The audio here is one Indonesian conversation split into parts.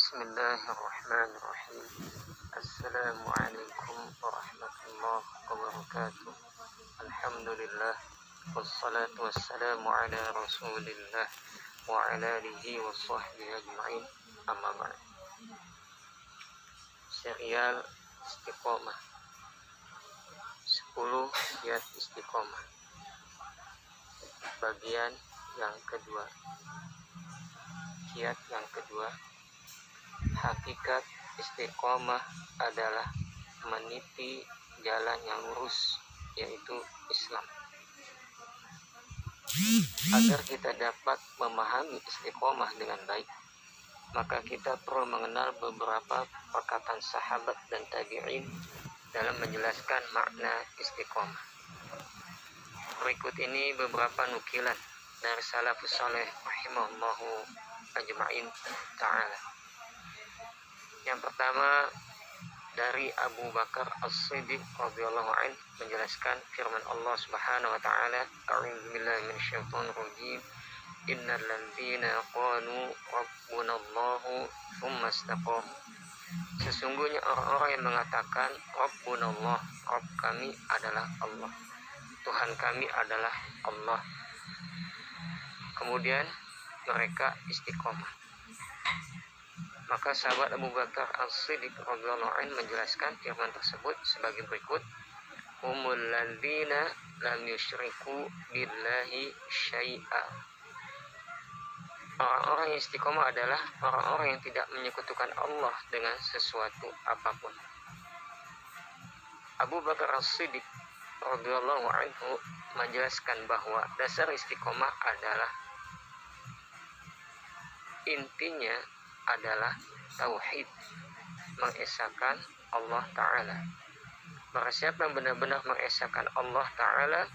Bismillahirrahmanirrahim. Assalamualaikum warahmatullahi wabarakatuh. Alhamdulillah, wassalatu wassalamu ala rasulillah wa ala alihi wa sahbihi ajma'in, amma ba'd. Serial Istiqomah, 10 kiat istiqomah, bagian yang kedua. Kiat yang kedua, hakikat istiqomah adalah meniti jalan yang lurus, yaitu Islam. Agar kita dapat memahami istiqomah dengan baik, maka kita perlu mengenal beberapa perkataan sahabat dan tabi'in dalam menjelaskan makna istiqomah. Berikut ini beberapa nukilan dari salafus saleh rahimahullahu ajma'in ta'ala. Yang pertama, dari Abu Bakar As-Siddiq radhiyallahu anhu menjelaskan firman Allah Subhanahu wa taala, a'udzu billahi minasyaitonir rajim, innal ladzina qalu rabbunallahu tsumma istaqamu. Sesungguhnya orang-orang yang mengatakan rabbunallah, Rabb kami adalah Allah, Tuhan kami adalah Allah, kemudian mereka istiqomah. Maka sahabat Abu Bakar As-Siddiq radhiyallahu anhu menjelaskan firman tersebut sebagai berikut: humul ladzina lam yusyriku billahi syai'a. Orang-orang yang istiqomah adalah orang-orang yang tidak menyekutukan Allah dengan sesuatu apapun. Abu Bakar As-Siddiq radhiyallahu anhu menjelaskan bahwa dasar istiqomah adalah, intinya adalah tauhid, mengesahkan Allah Ta'ala. Maka siapa yang benar-benar mengesahkan Allah Ta'ala,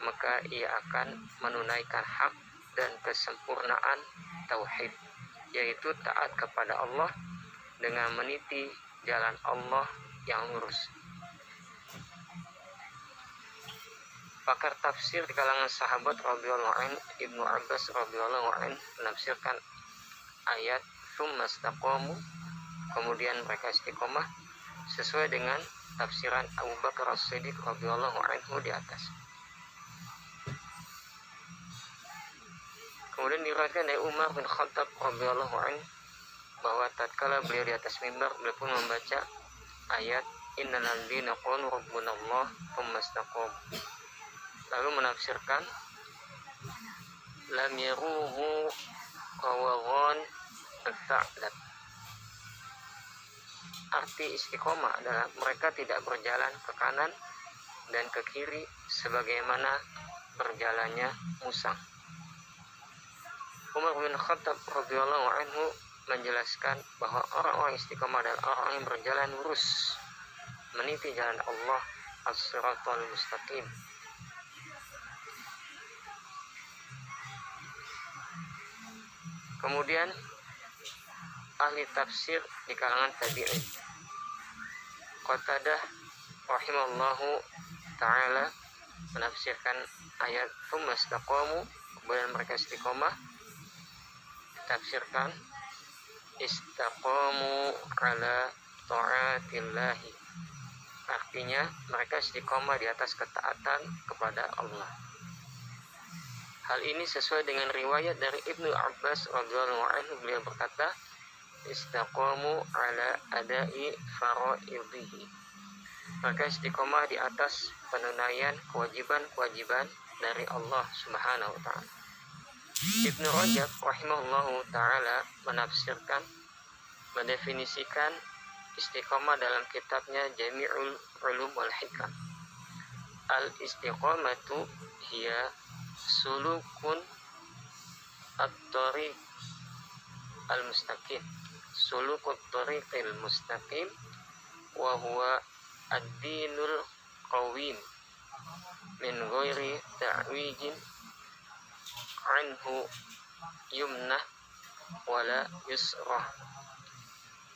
maka ia akan menunaikan hak dan kesempurnaan tauhid, yaitu taat kepada Allah dengan meniti jalan Allah yang lurus. Pakar tafsir di kalangan sahabat radhiyallahu anhu, Ibnu Abbas radhiyallahu anhu menafsirkan ayat tsumma istaqamu, kemudian mereka istiqomah, sesuai dengan tafsiran Abu Bakar As-Siddiq radhiyallahu anhu di atas. Kemudian diriwayatkan dari Umar bin Khattab radhiyallahu anhu bahwa tatkala beliau di atas mimbar, beliau pun membaca ayat innal ladzina qalu rabbunallah tsumma istaqamu, lalu menafsirkan lam yaruhu qawawan al-tha'lab. Arti istiqomah adalah mereka tidak berjalan ke kanan dan ke kiri sebagaimana berjalannya musang. Umar bin Khattab radhiyallahu anhu menjelaskan bahwa orang-orang istiqomah adalah orang yang berjalan lurus, meniti jalan Allah as-siratal mustaqim. Kemudian ahli tafsir di kalangan tabi'in, Qatadah rahimahullahu ta'ala menafsirkan ayat tsumma istaqamu, kemudian mereka istiqomah, tafsirkan istaqamu ala ta'atillahi, artinya mereka istiqomah di atas ketaatan kepada Allah. Hal ini sesuai dengan riwayat dari Ibnu Abbas radhiyallahu anhu, beliau berkata istaqamu ala adai faraidhihi, maka istiqomah di atas penunaian kewajiban-kewajiban dari Allah Subhanahu wa taala. Ibnu Rajab rahimahullahu taala mendefinisikan istiqomah dalam kitabnya Jami'ul Ulum wal Hikam. Al istiqomatu hiya sulukun at-tariq al-mustaqim, sulukut tariqil mustaqim, wa huwa ad-dinul qawim min ghairi ta'wijin anhu yumnah wala yusrah,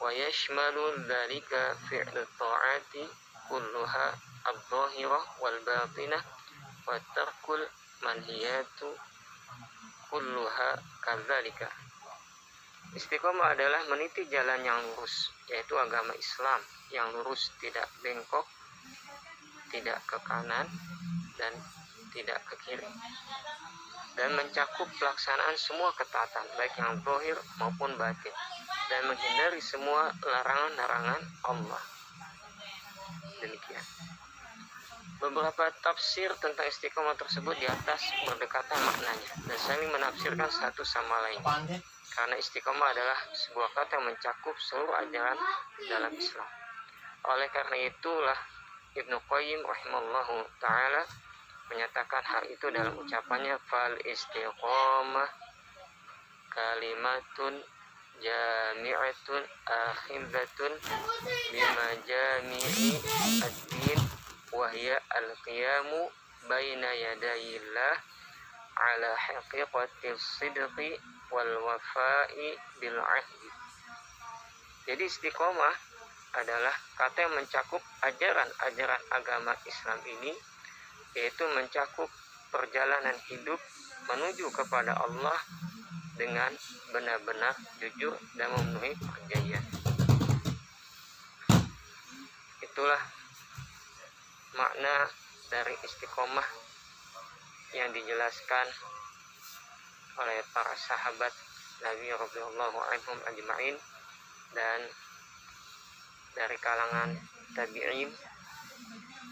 wa yashmalu dhalika fi'l ta'ati kulluha ad-dhahirah wal batinah wa tarkul manhiyatu kulluha kadzalika. Istiqomah adalah meniti jalan yang lurus, yaitu agama Islam yang lurus, tidak bengkok, tidak ke kanan dan tidak ke kiri, dan mencakup pelaksanaan semua ketaatan baik yang zahir maupun batin, dan menghindari semua larangan-larangan Allah. Demikian. Beberapa tafsir tentang istiqomah tersebut di atas berdekatan maknanya dan saling menafsirkan satu sama lain. Karena istiqomah adalah sebuah kata yang mencakup seluruh ajaran dalam Islam. Oleh karena itulah Ibnu Qayyim rahimahullahu ta'ala menyatakan hal itu dalam ucapannya, fal istiqomah kalimatun jami'atun akhidatun bimajami'i ad-din wahya al-qiyamu baina yadayillah ala haqiqatil sidqi wal wafa'i bil ahdi. Jadi istiqomah adalah kata yang mencakup ajaran-ajaran agama Islam ini, yaitu mencakup perjalanan hidup menuju kepada Allah dengan benar-benar jujur dan memenuhi perjanjian. Itulah makna dari istiqomah yang dijelaskan oleh para sahabat Nabi radhiyallahu anhum ajma'in dan dari kalangan tabi'in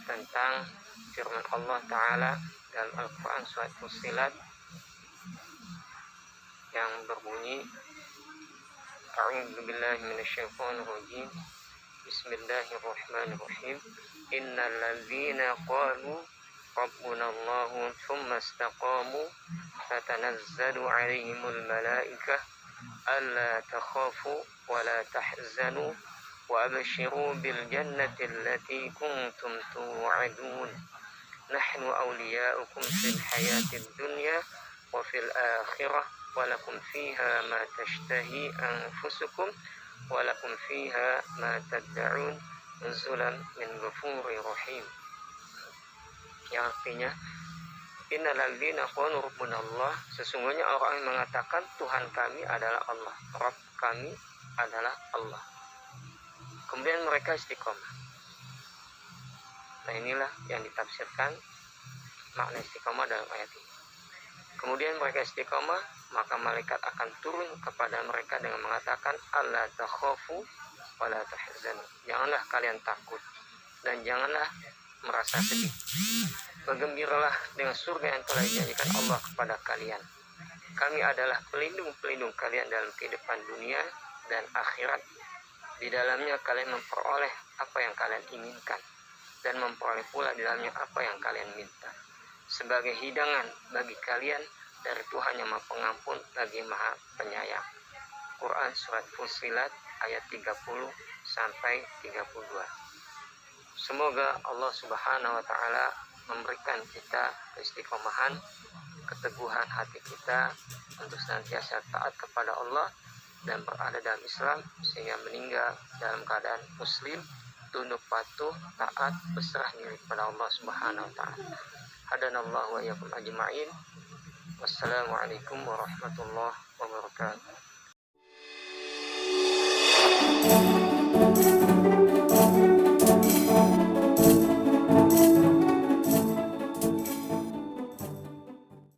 tentang firman Allah Ta'ala dalam Al-Quran surat Fussilat yang berbunyi, A'udzu billahi minasyaitonir rajim. Bismillahirrahmanirrahim. Innal ladzina qalu rabbunallahu tsumma istaqamu tatanazzalu 'alaihimul malaikah alla takhafu wa la tahzanu wa abshiru bil jannati allati kuntum tu'adun. Nahnu awliya'ukum fil hayatid dunya wa fil akhirah walakum fiha ma tashtahi anfusukum walakum fiha ma tad'un nuzulan min ghafurir rahim. Yang artinya, innal ladzina qalu rabbunallah, sesungguhnya orang yang mengatakan Tuhan kami adalah Allah, Rabb kami adalah Allah, kemudian mereka istiqomah. Nah, inilah yang ditafsirkan makna istiqomah dalam ayat ini. Kemudian mereka istiqomah, maka malaikat akan turun kepada mereka dengan mengatakan, alla takhafu wa la tahzanu, janganlah kalian takut dan janganlah merasa sedih. Bergembiralah dengan surga yang telah dijanjikan Allah kepada kalian. Kami adalah pelindung-pelindung kalian dalam kehidupan dunia dan akhirat. Di dalamnya kalian memperoleh apa yang kalian inginkan dan memperoleh pula di dalamnya apa yang kalian minta, sebagai hidangan bagi kalian dari Tuhan yang Maha Pengampun lagi Maha Penyayang. Quran surat Fussilat ayat 30 sampai 32. Semoga Allah Subhanahu wa taala memberikan kita keistiqomahan, keteguhan hati kita untuk senantiasa taat kepada Allah dan berada dalam Islam sehingga meninggal dalam keadaan muslim, tunduk patuh, taat, berserah diri kepada Allah Subhanahu wa taala. Hadanallahu wa iyyakum ajma'in. Wassalamualaikum warahmatullahi wabarakatuh.